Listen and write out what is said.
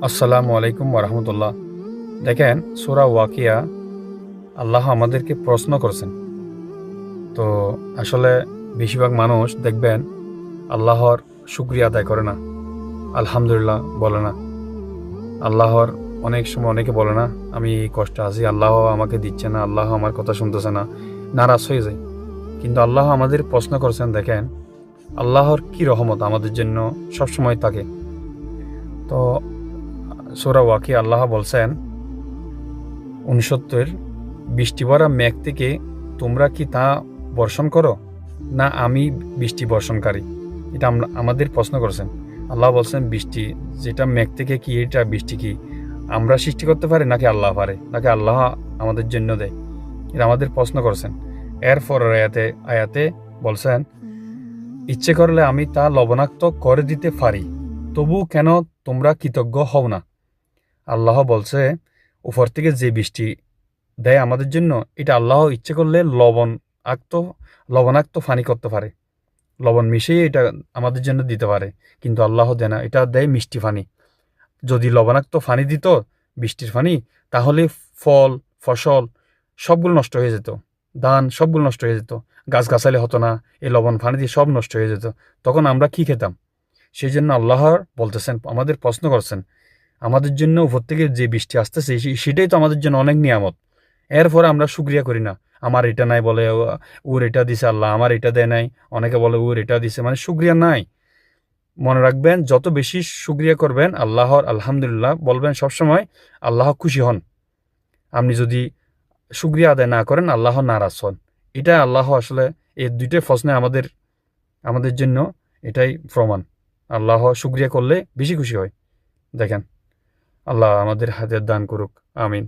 আসসালামু আলাইকুম ওরহমতুল্লাহ। দেখেন, সূরা ওয়াকিয়া আল্লাহ আমাদেরকে প্রশ্ন করছেন। তো আসলে বেশিরভাগ মানুষ দেখবেন আল্লাহর শুকরিয়া আদায় করে না, আলহামদুলিল্লাহ বলে না। আল্লাহর অনেক সময় অনেকে বলে না, আমি এই কষ্টে আছি, আল্লাহ আমাকে দিচ্ছে না, আল্লাহ আমার কথা শুনতেছে না, নারাজ হয়ে যায়। কিন্তু আল্লাহ আমাদের প্রশ্ন করছেন। দেখেন, আল্লাহর কি রহমত আমাদের জন্য সবসময় থাকে। তো সূরা ওয়াকিয়া আল্লাহ বলছেন 69, বৃষ্টি ভরা মেঘ থেকে তোমরা কি তা বর্ষণ করো, না আমি বৃষ্টি বর্ষণকারী? এটা আমাদের প্রশ্ন করছেন। আল্লাহ বলছেন বৃষ্টি যেটা মেঘ থেকে, কি এটা বৃষ্টি কি আমরা সৃষ্টি করতে পারি, নাকি আল্লাহ পারে, নাকি আল্লাহ আমাদের জন্য দেয়? এটা আমাদের প্রশ্ন করছেন। এরপর আয়াতে আয়াতে বলছেন, ইচ্ছে করলে আমি তা লবণাক্ত করে দিতে পারি, তবু কেন তোমরা কৃতজ্ঞ হও না? আল্লাহ বলছে, উপর থেকে যে বৃষ্টি দেয় আমাদের জন্য, এটা আল্লাহ ইচ্ছে করলে লবণাক্ত পানি করতে পারে, লবণ মিশিয়ে এটা আমাদের জন্য দিতে পারে। কিন্তু আল্লাহ দেয় না, এটা দেয় মিষ্টি পানি। যদি লবণাক্ত পানি দিত, বৃষ্টির পানি, তাহলে ফল, ফসল সবগুলো নষ্ট হয়ে যেত, ধান সবগুলো নষ্ট হয়ে যেত, গাছগাছালি হতো না, এই লবণ পানি দিয়ে সব নষ্ট হয়ে যেত। তখন আমরা কি খেতাম? সেই জন্য আল্লাহ বলতেছেন, আমাদের প্রশ্ন করছেন, আমাদের জন্য উপর থেকে যে বৃষ্টি আসতেছে সেটাই তো আমাদের জন্য অনেক নিয়ামত। এরপরে আমরা শুক্রিয়া করি না। আমার এটা নাই বলে, ওর এটা দিছে আল্লাহ, আমার এটা দেয় নাই। অনেকে বলে ওর এটা দিছে, মানে শুক্রিয়া নাই। মনে রাখবেন, যত বেশি শুক্রিয়া করবেন, আল্লাহর আলহামদুলিল্লাহ বলবেন সবসময়, আল্লাহ খুশি হন। আপনি যদি শুক্রিয়া আদায় না করেন, আল্লাহ নারাজ হন। এটা আল্লাহ আসলে এই দুইটাই প্রশ্নে আমাদের আমাদের জন্য এটাই প্রমাণ। আল্লাহ শুক্রিয়া করলে বেশি খুশি হয়। দেখেন, আল্লাহ আমাদের হাতের দান করুক। আমিন।